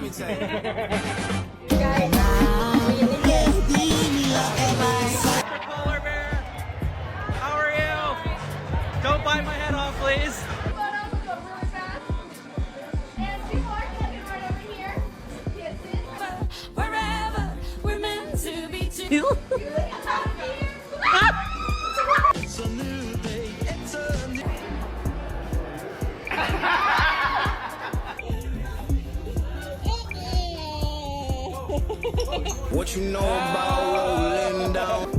me tell you. Guys, Polar bear, how are you? Don't bite my head off, please. photos will go really fast. And 2 more, second right over here. Kisses. Wherever we're meant to be two. You look at top here. It's a new day, it's a new... What you know about rolling down?